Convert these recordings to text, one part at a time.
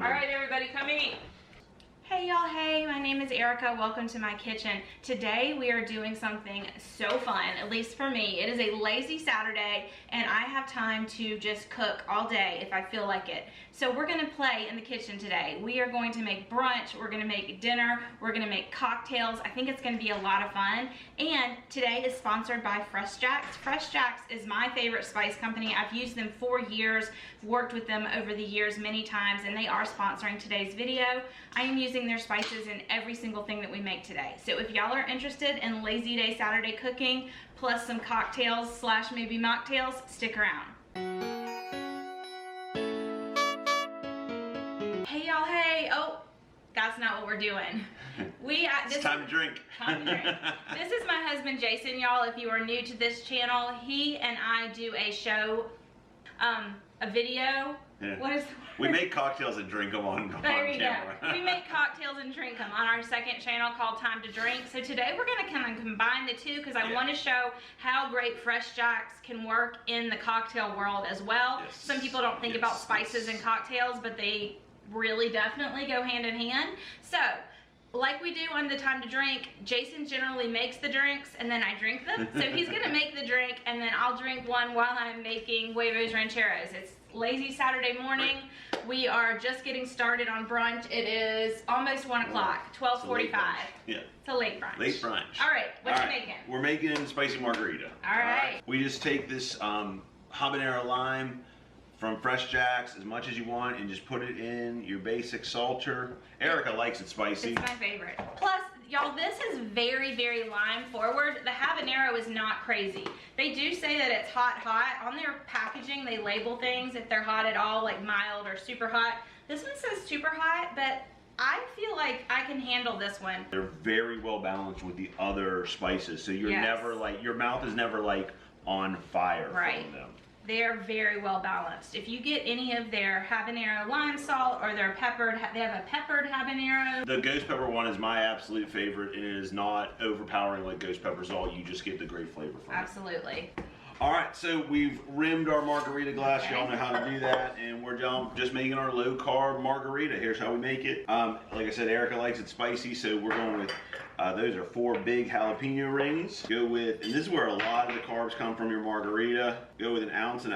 All right, everybody, come eat. Hey y'all, hey, my name is Erica. Welcome to my kitchen. Today we are doing something so fun, at least for me. It is a lazy Saturday and I have time to just cook all day if I feel like it. So we're gonna play in the kitchen today. We are going to make brunch, we're gonna make dinner, we're gonna make cocktails. I think it's gonna be a lot of fun. And today is sponsored by Fresh Jacks. Fresh Jacks is my favorite spice company. I've used them for years, worked with them over the years many times, and they are sponsoring today's video. I am using their spices in every single thing that we make today. So if y'all are interested in lazy day Saturday cooking, plus some cocktails slash maybe mocktails, stick around. Hey y'all, hey, oh, that's not what we're doing. It's time to drink. Time to drink. This is my husband Jason, y'all. If you are new to this channel, he and I do a show, a video. Yeah. What is we make cocktails and drink them on camera. We make cocktails and drink them on our second channel called Time to Drink. So today we're going to kind of combine the two because I want to show how great Fresh Jacks can work in the cocktail world as well. Yes. Some people don't think about spices and cocktails, but they really definitely go hand in hand. So like we do on the Time to Drink, Jason generally makes the drinks and then I drink them. So he's gonna make the drink and then I'll drink one while I'm making Huevos Rancheros. It's lazy Saturday morning. We are just getting started on brunch. It is almost 1 o'clock, 12:45. Yeah. It's a late brunch. Late brunch. All right, what you making? We're making spicy margarita. All right. We just take this habanero lime from Fresh Jacks as much as you want and just put it in your basic salter. Erica likes it spicy. It's my favorite. Plus, y'all, this is very, very lime forward. The habanero is not crazy. They do say that it's hot, hot. On their packaging, they label things if they're hot at all, like mild or super hot. This one says super hot, but I feel like I can handle this one. They're very well balanced with the other spices, so you're never like, your mouth is never like on fire from them. They're very well balanced. If you get any of their habanero lime salt or their peppered, they have a peppered habanero. The ghost pepper one is my absolute favorite. It is not overpowering like ghost pepper's all. You just get the great flavor from it. Absolutely. All right, so we've rimmed our margarita glass. Y'all know how to do that, and we're just making our low carb margarita. Here's how we make it. Like I said, Erica likes it spicy, so we're going with, those are 4 big jalapeno rings. Go with, and this is where a lot of the carbs come from your margarita. Go with 1.5 ounces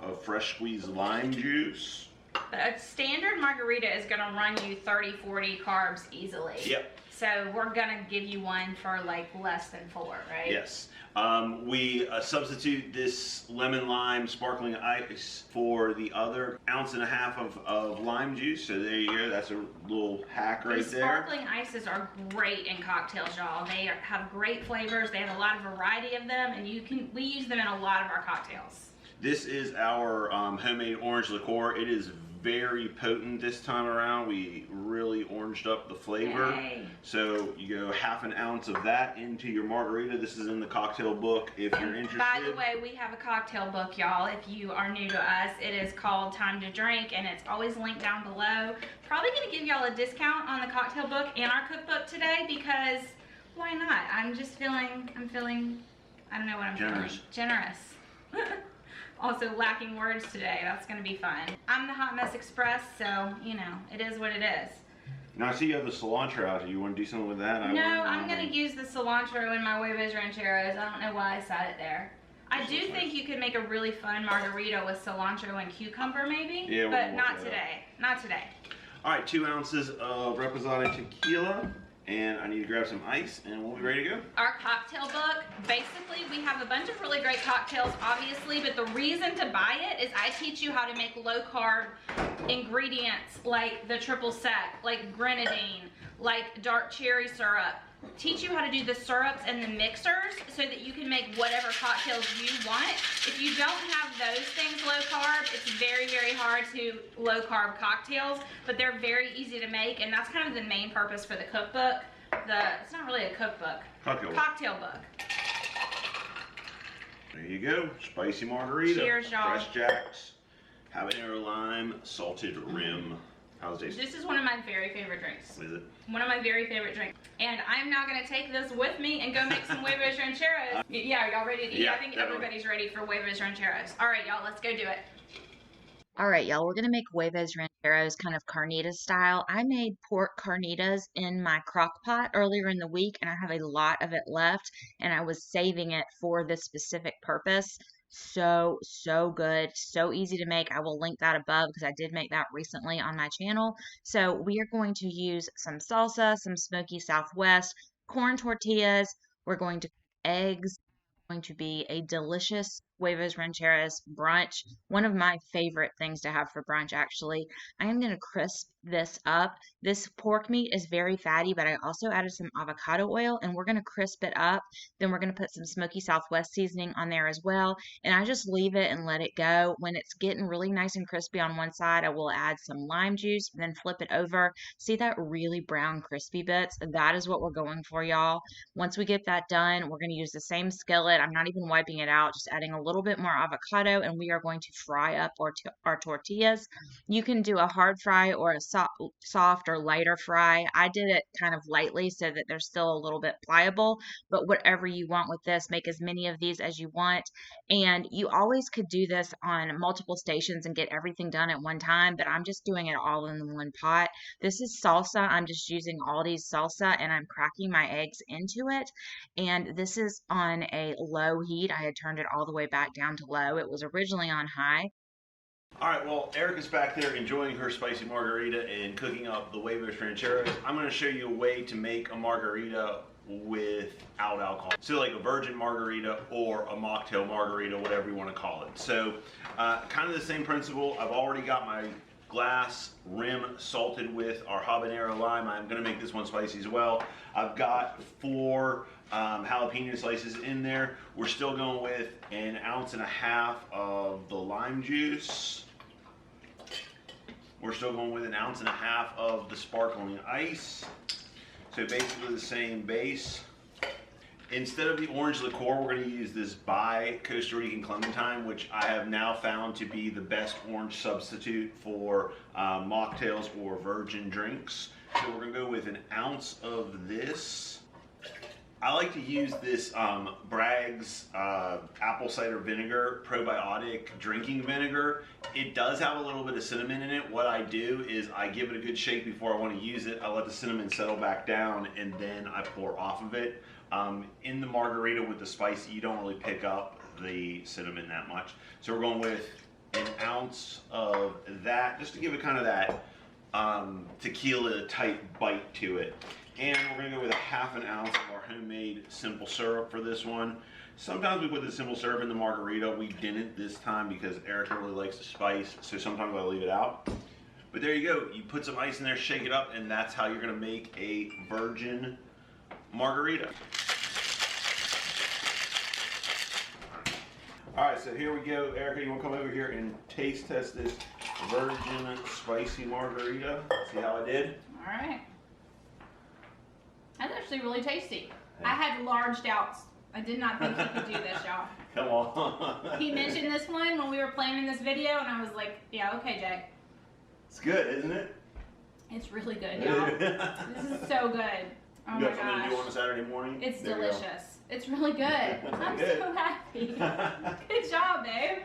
of fresh squeezed lime juice. A standard margarita is gonna run you 30-40 carbs easily. Yep. So we're gonna give you one for like less than 4, right? Yes. We substitute this lemon lime sparkling ice for the other 1.5 ounces of lime juice. So there you go. That's a little hack right there. Sparkling ices are great in cocktails, y'all. They have great flavors. They have a lot of variety of them, and we use them in a lot of our cocktails. This is our homemade orange liqueur. It is very potent this time around. We really oranged up the flavor. Yay. So you go 1/2 ounce of that into your margarita. This is in the cocktail book if you're interested. By the way, we have a cocktail book, y'all. If you are new to us, it is called Time to Drink, and it's always linked down below. Probably gonna give y'all a discount on the cocktail book and our cookbook today because why not? I'm feeling, I don't know what I'm feeling. Generous. Also lacking words today. That's gonna be fun. I'm the Hot Mess Express, so you know, it is what it is. Now I see you have the cilantro out. Do you want to do something with that? No, I'm gonna use the cilantro in my Huevos Rancheros. I don't know why I said it there. I do think you could make a really fun margarita with cilantro and cucumber maybe, yeah, but not today. Not today. All right, 2 ounces of reposado tequila. And I need to grab some ice and we'll be ready to go. Our cocktail book, basically we have a bunch of really great cocktails obviously, but the reason to buy it is I teach you how to make low carb ingredients like the triple sec, like grenadine, like dark cherry syrup. Teach you how to do the syrups and the mixers so that you can make whatever cocktails you want. If you don't have those things low carb, it's very, very hard to low carb cocktails, but they're very easy to make, and that's kind of the main purpose for the cookbook. It's not really a cookbook. Cocktail book. There you go, spicy margarita. Cheers, y'all. Fresh Jacks, habanero lime, salted rim. How's it taste? This is one of my very favorite drinks. Is it? One of my very favorite drinks. And I'm now gonna take this with me and go make some Huevos Rancheros. Yeah, y'all ready to eat? Yeah, I think definitely. Everybody's ready for Huevos Rancheros. All right, y'all, let's go do it. All right, y'all, we're gonna make Huevos Rancheros. Habaneros, kind of carnitas style. I made pork carnitas in my crock pot earlier in the week, and I have a lot of it left, and I was saving it for this specific purpose. So good, so easy to make. I will link that above because I did make that recently on my channel. So we are going to use some salsa, some smoky Southwest, corn tortillas. We're going to cook eggs. Going to be a delicious Huevos Rancheros brunch. One of my favorite things to have for brunch, actually. I am going to crisp this up. This pork meat is very fatty, but I also added some avocado oil, and we're going to crisp it up. Then we're going to put some smoky Southwest seasoning on there as well, and I just leave it and let it go. When it's getting really nice and crispy on one side, I will add some lime juice, and then flip it over. See that really brown crispy bits? That is what we're going for, y'all. Once we get that done, we're going to use the same skillet. I'm not even wiping it out, just adding a little bit more avocado, and we are going to fry up our tortillas. You can do a hard fry or a soft or lighter fry. I did it kind of lightly so that they're still a little bit pliable, but whatever you want with this, make as many of these as you want. And you always could do this on multiple stations and get everything done at one time, but I'm just doing it all in one pot. This is salsa. I'm just using Aldi's salsa, and I'm cracking my eggs into it. And this is on a low heat. I had turned it all the way back down to low. It was originally on high. All right, well, Erica's back there enjoying her spicy margarita and cooking up the Huevos Rancheros. I'm going to show you a way to make a margarita without alcohol. So like a virgin margarita or a mocktail margarita, whatever you want to call it. So kind of the same principle. I've already got my glass rim salted with our habanero lime. I'm going to make this one spicy as well. I've got 4 jalapeno slices in there. We're still going with 1.5 ounces of the lime juice. We're still going with 1.5 ounces of the sparkling ice. So basically the same base. Instead of the orange liqueur, we're going to use this Bai Costa Rican Clementine, which I have now found to be the best orange substitute for mocktails or virgin drinks. So we're going to go with 1 ounce of this. I like to use this Bragg's apple cider vinegar, probiotic drinking vinegar. It does have a little bit of cinnamon in it. What I do is I give it a good shake before I want to use it. I let the cinnamon settle back down, and then I pour off of it. In the margarita with the spicy, you don't really pick up the cinnamon that much. So we're going with 1 ounce of that, just to give it kind of that tequila type bite to it. And we're going to go with 1/2 ounce of our homemade simple syrup for this one. Sometimes we put the simple syrup in the margarita. We didn't this time because Erica really likes the spice, so sometimes I leave it out. But there you go. You put some ice in there, shake it up, and that's how you're going to make a virgin margarita. All right, so here we go. Erica, you want to come over here and taste test this virgin spicy margarita? See how I did? All right. That's actually really tasty. I had large doubts. I did not think he could do this, y'all. Come on. He mentioned this one when we were planning this video, and I was like, yeah, okay, Jay. It's good, isn't it? It's really good, y'all. This is so good. Oh you my got something gosh. to do on a Saturday morning? It's delicious. It's really good. I'm Good. so happy. Good job, babe.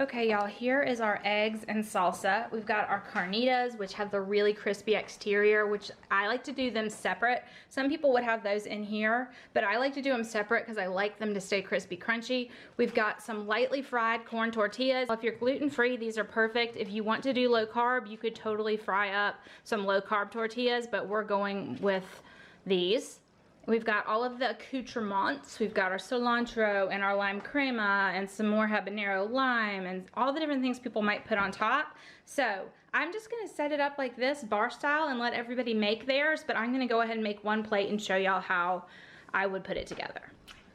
Okay, y'all, here is our eggs and salsa. We've got our carnitas, which have the really crispy exterior, which I like to do them separate. Some people would have those in here, but I like to do them separate because I like them to stay crispy crunchy. We've got some lightly fried corn tortillas. If you're gluten-free, these are perfect. If you want to do low carb, you could totally fry up some low carb tortillas, but we're going with these. We've got all of the accoutrements. We've got our cilantro and our lime crema and some more habanero lime and all the different things people might put on top. So I'm just gonna set it up like this, bar style, and let everybody make theirs, but I'm gonna go ahead and make one plate and show y'all how I would put it together.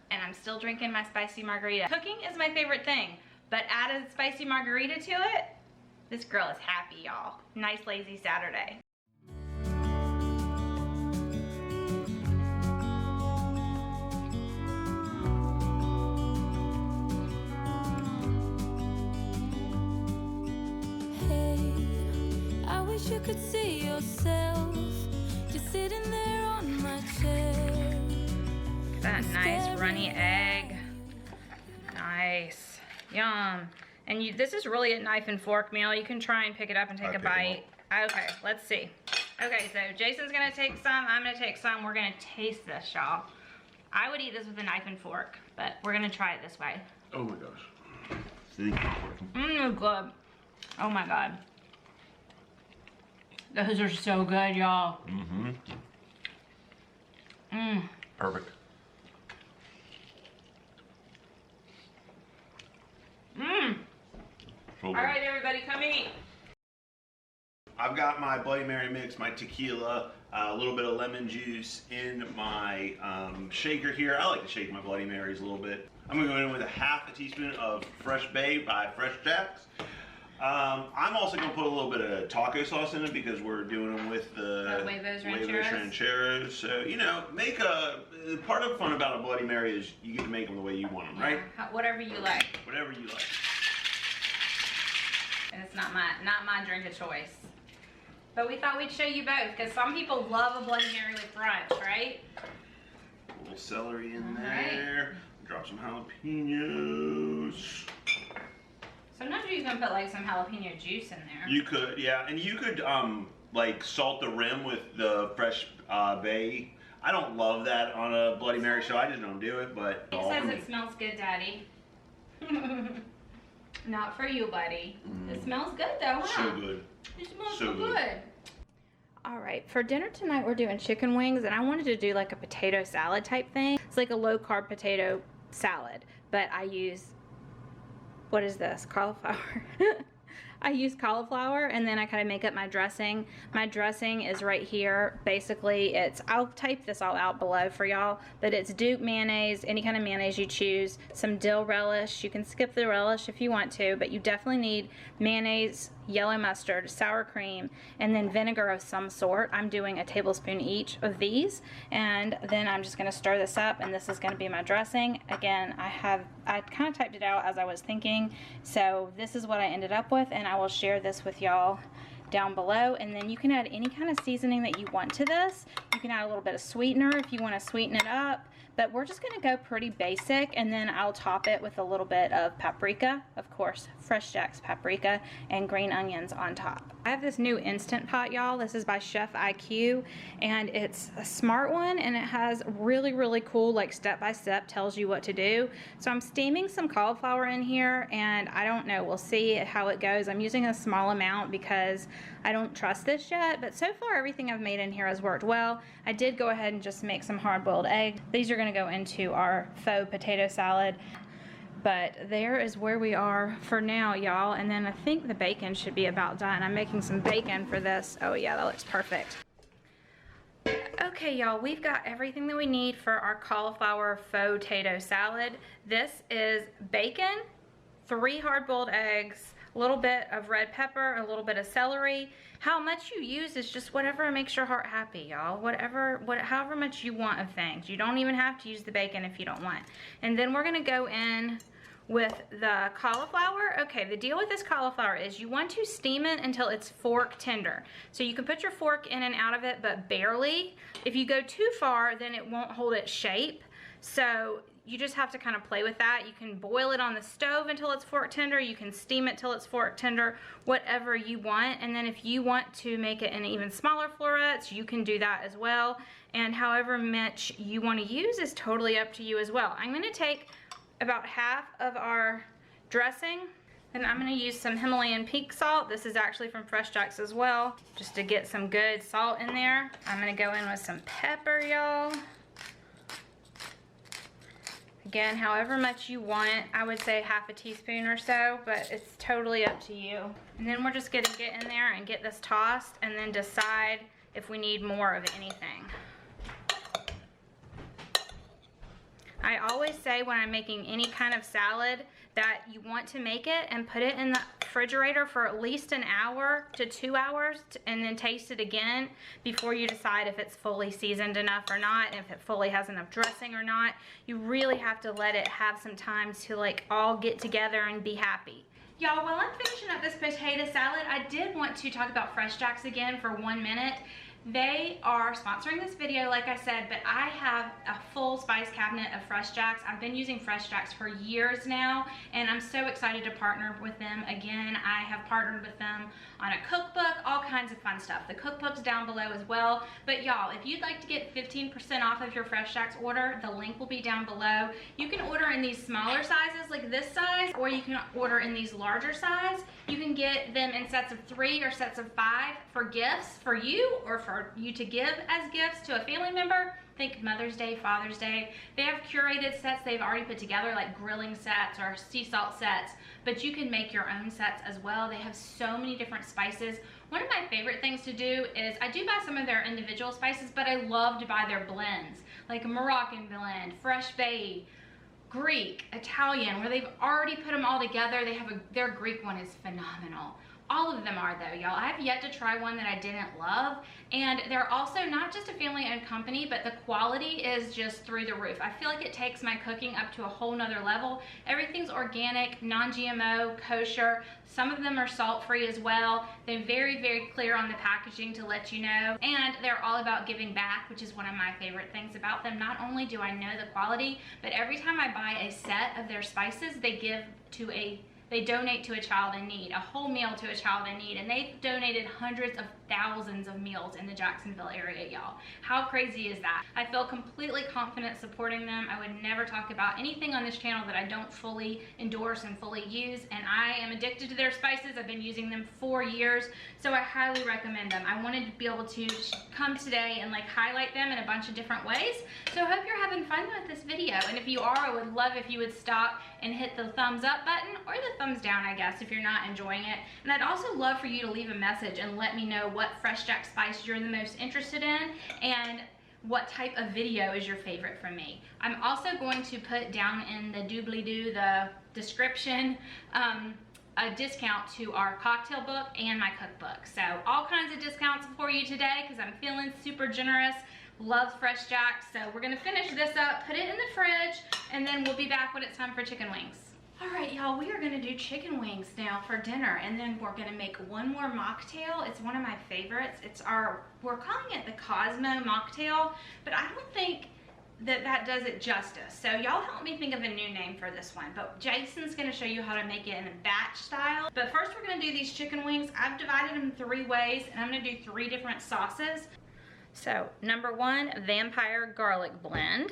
And I'm still drinking my spicy margarita. Cooking is my favorite thing, but add a spicy margarita to it, this girl is happy, y'all. Nice lazy Saturday. You could see yourself just sitting there on my chair. That nice runny egg. Nice. Yum. And this is really a knife and fork meal. You can try and pick it up and take a bite. Okay, let's see. Okay, so Jason's gonna take some, I'm gonna take some. We're gonna taste this, y'all. I would eat this with a knife and fork, but we're gonna try it this way. Oh my gosh. Good. Oh my God. Those are so good, y'all. Perfect. So All right, everybody, come eat. I've got my Bloody Mary mix, my tequila, a little bit of lemon juice in my shaker here. I like to shake my Bloody Marys a little bit. I'm gonna go in with a half a teaspoon of Fresh Bai by Fresh Jacks. I'm also gonna put a little bit of taco sauce in it because we're doing them with the Huevos Rancheros. So, you know, make part of the fun about a Bloody Mary is you get to make them the way you want them, right? Whatever you like. Whatever you like. And it's not my drink of choice. But we thought we'd show you both because some people love a Bloody Mary with brunch, right? A little celery in there. Drop some jalapenos. Sometimes you can put like some jalapeno juice in there. You could, yeah, and you could like salt the rim with the Fresh Bai. I don't love that on a Bloody Mary, so I just don't do it. But it says it smells good, Daddy. Not for you, buddy. It smells good though, huh? So good. It smells so good. All right, for dinner tonight we're doing chicken wings, and I wanted to do like a potato salad type thing. It's like a low carb potato salad, but I use, what is this, cauliflower? I use cauliflower, and then I kind of make up my dressing. My dressing is right here. Basically, I'll type this all out below for y'all, but it's Duke mayonnaise, any kind of mayonnaise you choose, some dill relish. You can skip the relish if you want to, but you definitely need mayonnaise, yellow mustard, sour cream, and then vinegar of some sort. I'm doing a tablespoon each of these, and then I'm just going to stir this up, and this is going to be my dressing. Again, I kind of typed it out as I was thinking, so this is what I ended up with, and I will share this with y'all down below. And then you can add any kind of seasoning that you want to this. You can add a little bit of sweetener if you want to sweeten it up, but we're just going to go pretty basic, and then I'll top it with a little bit of paprika, of course, Fresh Jack's paprika, and green onions on top. I have this new Instant Pot, y'all. This is by Chef IQ, and it's a smart one, and it has really, really cool, like step-by-step tells you what to do. So I'm steaming some cauliflower in here, and I don't know, we'll see how it goes. I'm using a small amount because I don't trust this yet, but so far everything I've made in here has worked well. I did go ahead and just make some hard-boiled eggs. These are going to go into our faux potato salad. But there is where we are for now, y'all. And then I think the bacon should be about done. I'm making some bacon for this. Oh yeah, that looks perfect. Okay, y'all, we've got everything that we need for our cauliflower faux potato salad. This is bacon, 3 hard-boiled eggs, a little bit of red pepper, a little bit of celery. How much you use is just whatever makes your heart happy, y'all. However much you want of things. You don't even have to use the bacon if you don't want. And then we're gonna go in with the cauliflower. Okay, the deal with this cauliflower is you want to steam it until it's fork tender. So you can put your fork in and out of it, but barely. If you go too far, then it won't hold its shape. So you just have to kind of play with that. You can boil it on the stove until it's fork tender. You can steam it till it's fork tender, whatever you want. And then if you want to make it in even smaller florets, you can do that as well. And however much you want to use is totally up to you as well. I'm gonna take about half of our dressing, and I'm gonna use some Himalayan pink salt. This is actually from Fresh Jack's as well, just to get some good salt in there. I'm gonna go in with some pepper, y'all. Again, however much you want, I would say half a teaspoon or so, but it's totally up to you. And then we're just gonna get in there and get this tossed and then decide if we need more of anything. I always say when I'm making any kind of salad that you want to make it and put it in the refrigerator for at least an hour to 2 hours and then taste it again before you decide if it's fully seasoned enough or not, if it fully has enough dressing or not. You really have to let it have some time to like all get together and be happy. Y'all, while I'm finishing up this potato salad, I did want to talk about Fresh Jack's again for 1 minute. They are sponsoring this video, like I said, but I have a full spice cabinet of Fresh Jacks. I've been using Fresh Jacks for years now, and I'm so excited to partner with them again. I have partnered with them on a cookbook, all kinds of fun stuff. The cookbook's down below as well. But y'all, if you'd like to get 15% off of your Fresh Jacks order, the link will be down below. You can order in these smaller sizes, like this size, or you can order in these larger size. You can get them in sets of 3 or sets of 5 for gifts for you, or for you to give as gifts to a family member. Think Mother's Day, Father's Day. They have curated sets they've already put together, like grilling sets or sea salt sets, but you can make your own sets as well. They have so many different spices. One of my favorite things to do is, I do buy some of their individual spices, but I love to buy their blends, like a Moroccan blend, fresh bay, Greek, Italian, where they've already put them all together. They have their Greek one is phenomenal. All of them are though, y'all. I have yet to try one that I didn't love. And they're also not just a family-owned company, but the quality is just through the roof. I feel like it takes my cooking up to a whole nother level. Everything's organic, non-GMO, kosher. Some of them are salt-free as well. They're very, very clear on the packaging to let you know. And they're all about giving back, which is one of my favorite things about them. Not only do I know the quality, but every time I buy a set of their spices, they donate to a child in need, a whole meal to a child in need, and they've donated hundreds of thousands of meals in the Jacksonville area, y'all. How crazy is that? I feel completely confident supporting them. I would never talk about anything on this channel that I don't fully endorse and fully use, and I am addicted to their spices. I've been using them for years, so I highly recommend them. I wanted to be able to come today and like highlight them in a bunch of different ways, so I hope you're having fun with this video, and if you are, I would love if you would stop and hit the thumbs up button, or the thumbs down, I guess, if you're not enjoying it. And I'd also love for you to leave a message and let me know what Fresh Jack spice you're the most interested in and what type of video is your favorite from me. I'm also going to put down in the doobly-doo, the description, a discount to our cocktail book and my cookbook. So all kinds of discounts for you today because I'm feeling super generous. Love Fresh Jack. So we're gonna finish this up, put it in the fridge, and then we'll be back when it's time for chicken wings. All right, y'all, we are gonna do chicken wings now for dinner, and then we're gonna make one more mocktail. It's one of my favorites. We're calling it the Cosmo Mocktail, but I don't think that does it justice. So y'all help me think of a new name for this one. But Jason's gonna show you how to make it in a batch style. But first we're gonna do these chicken wings. I've divided them 3 ways, and I'm gonna do 3 different sauces. So, number 1, Vampire Garlic Blend.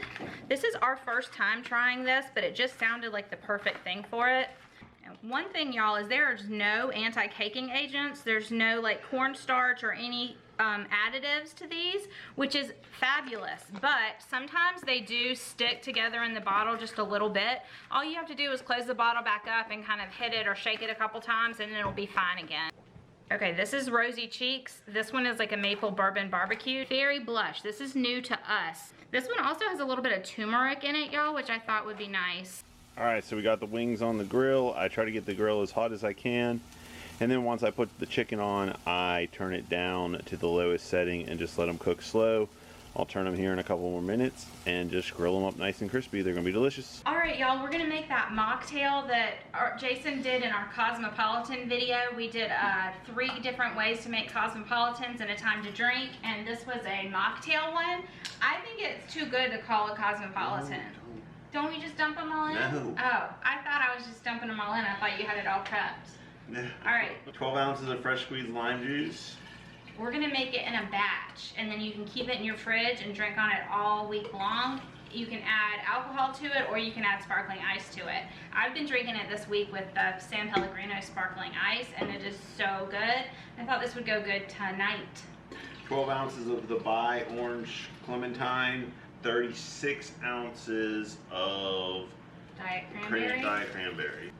This is our first time trying this, but it just sounded like the perfect thing for it. And one thing, y'all, is there's no anti-caking agents. There's no like cornstarch or any additives to these, which is fabulous. But sometimes they do stick together in the bottle just a little bit. All you have to do is close the bottle back up and kind of hit it or shake it a couple times, and it'll be fine again. Okay, this is Rosy Cheeks. This one is like a maple bourbon barbecue. Very blush. This is new to us. This one also has a little bit of turmeric in it, y'all, which I thought would be nice. All right, so we got the wings on the grill. I try to get the grill as hot as I can. And then once I put the chicken on, I turn it down to the lowest setting and just let them cook slow. I'll turn them here in a couple more minutes and just grill them up nice and crispy. They're gonna be delicious. All right, y'all, we're gonna make that mocktail that Jason did in our Cosmopolitan video. We did 3 different ways to make Cosmopolitans in a time to drink, and this was a mocktail one. I think it's too good to call a Cosmopolitan. Don't we just dump them all in? No. Oh, I thought I was just dumping them all in. I thought you had it all prepped. No. All right. 12 ounces of fresh squeezed lime juice. We're gonna make it in a batch, and then you can keep it in your fridge and drink on it all week long. You can add alcohol to it, or you can add sparkling ice to it. I've been drinking it this week with the San Pellegrino sparkling ice, and it is so good. I thought this would go good tonight. 12 ounces of the Bai Orange Clementine. 36 ounces of Diet cranberry. Diet cranberry.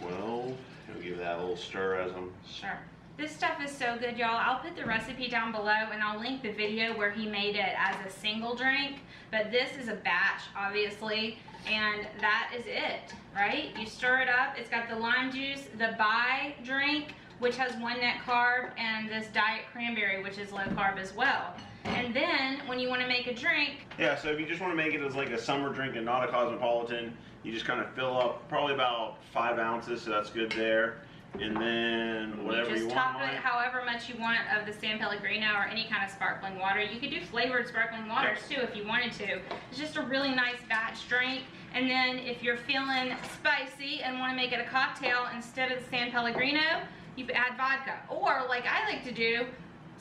12. I'll give that a little stir as I'm. Sure. This stuff is so good, y'all. I'll put the recipe down below, and I'll link the video where he made it as a single drink. But this is a batch, obviously, and that is it, right? You stir it up. It's got the lime juice, the Bai drink, which has 1 net carb, and this diet cranberry, which is low carb as well. And then when you want to make a drink, Yeah, so if you just want to make it as like a summer drink and not a Cosmopolitan, you just kind of fill up probably about 5 ounces, so that's good there. and then whatever you just want. top it however much you want of the San Pellegrino or any kind of sparkling water. You could do flavored sparkling waters too if you wanted to. It's just a really nice batch drink. And then if you're feeling spicy and want to make it a cocktail, instead of the San Pellegrino, you add vodka. Or like I like to do,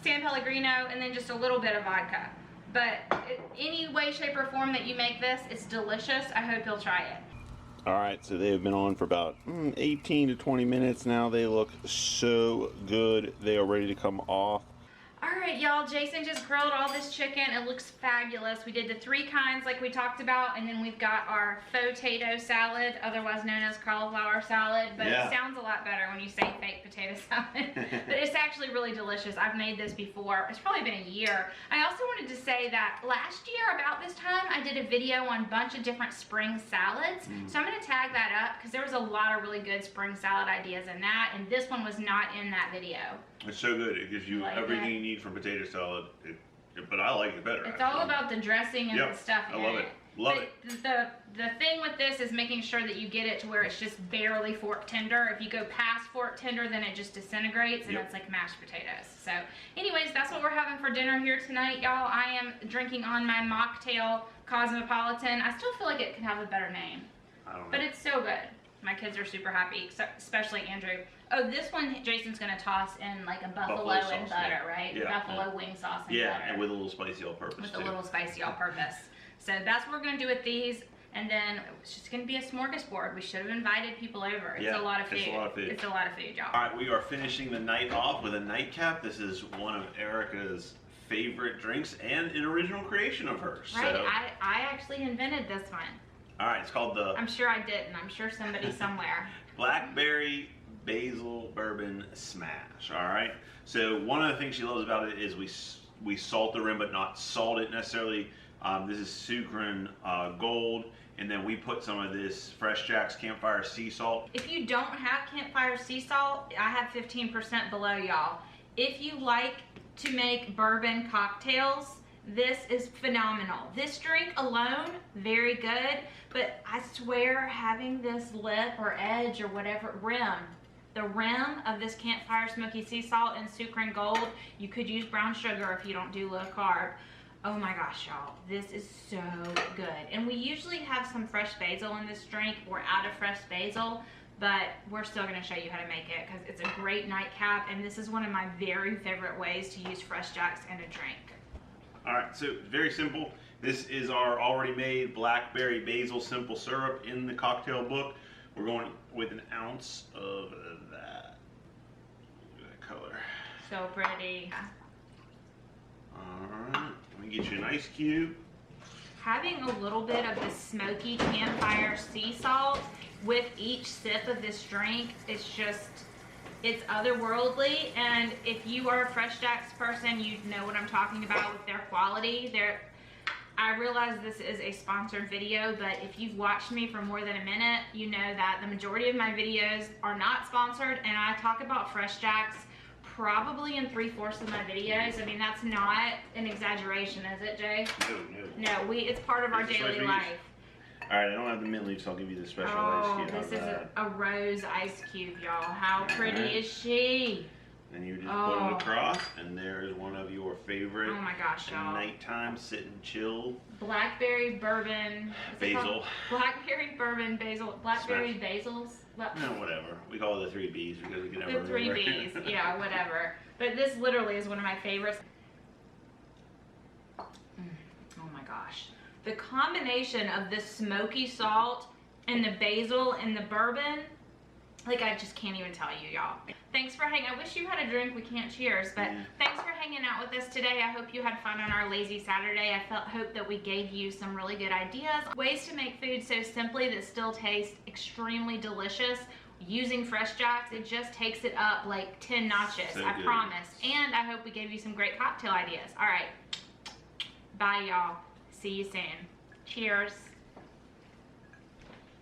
San Pellegrino and then just a little bit of vodka. But any way, shape, or form that you make this, it's delicious. I hope you'll try it. All right, so they've been on for about 18 to 20 minutes now. They look so good. They are ready to come off. All right, y'all, Jason just grilled all this chicken. It looks fabulous. We did the 3 kinds like we talked about, and then we've got our potato salad, otherwise known as cauliflower salad, but it sounds a lot better when you say fake potato salad. But it's actually really delicious. I've made this before. It's probably been a year. I also wanted to say that last year about this time, I did a video on a bunch of different spring salads. So I'm gonna tag that up because there was a lot of really good spring salad ideas in that, and this one was not in that video. It's so good. It gives you everything you need from potato salad. But I like it better. It's all about the dressing and the stuff in it. I love it. Love it. The thing with this is making sure that you get it to where it's just barely fork tender. If you go past fork tender, then it just disintegrates and it's like mashed potatoes. So anyways, that's what we're having for dinner here tonight, y'all. I am drinking on my Mocktail Cosmopolitan. I still feel like it could have a better name. I don't know. But it's so good. My kids are super happy, especially Andrew. Oh, this one Jason's gonna toss in like a buffalo and butter, right? Buffalo wing sauce and butter. Yeah, and with a little spicy all-purpose with a little spicy all-purpose. So that's what we're gonna do with these. And then it's just gonna be a smorgasbord. We should have invited people over. It's a lot of food. It's a lot of food. It's a lot of food, y'all. All right, we are finishing the night off with a nightcap. This is one of Erica's favorite drinks and an original creation of hers. Right, so. I actually invented this one. All right, it's called the... I'm sure I didn't. I'm sure somebody somewhere. Blackberry Basil Bourbon Smash, all right? So one of the things she loves about it is we salt the rim, but not salt it necessarily. This is Sucrin Gold, and then we put some of this Fresh Jack's Campfire Sea Salt. If you don't have Campfire Sea Salt, I have 15% below, y'all. If you like to make bourbon cocktails, this is phenomenal. This drink alone, very good, but I swear having this lip or edge or whatever, the rim of this Campfire Smoky Sea Salt and Sucrin Gold, you could use brown sugar if you don't do low carb. Oh my gosh, y'all, this is so good. And we usually have some fresh basil in this drink. We're out of fresh basil, but we're still gonna show you how to make it because it's a great nightcap, and this is one of my very favorite ways to use Fresh Jacks in a drink. All right, so very simple. This is our already made blackberry basil simple syrup in the cocktail book. We're going with an ounce of that. Look at that color. So pretty. All right, let me get you an ice cube. Having a little bit of the smoky Campfire Sea Salt with each sip of this drink, it's otherworldly. And if you are a Fresh Jacks person, you know what I'm talking about with their quality. I realize this is a sponsored video, but if you've watched me for more than a minute, you know that the majority of my videos are not sponsored, and I talk about Fresh Jacks probably in 3/4 of my videos. I mean, that's not an exaggeration, is it, Jay? No, it's part of our daily life. All right, I don't have the mint leaf, so I'll give you the special ice cube. This is a rose ice cube, y'all. How pretty is she? And you just put them across, and there is one of your favorite nighttime sit and chill. Blackberry bourbon. Basil. Blackberry bourbon basil. Blackberry basils. No, whatever. We call it the 3 Bs because we can never remember. The 3 Bs, yeah, whatever. But this literally is one of my favorites. Oh my gosh. The combination of the smoky salt and the basil and the bourbon, like I just can't even tell you, y'all. Thanks for hanging. I wish you had a drink. We can't cheers, but thanks for hanging out with us today. I hope you had fun on our lazy Saturday. I hope that we gave you some really good ideas, ways to make food so simply that still tastes extremely delicious. Using Fresh Jacks, it just takes it up like 10 notches. So I promise. And I hope we gave you some great cocktail ideas. All right, bye, y'all. See you soon. Cheers.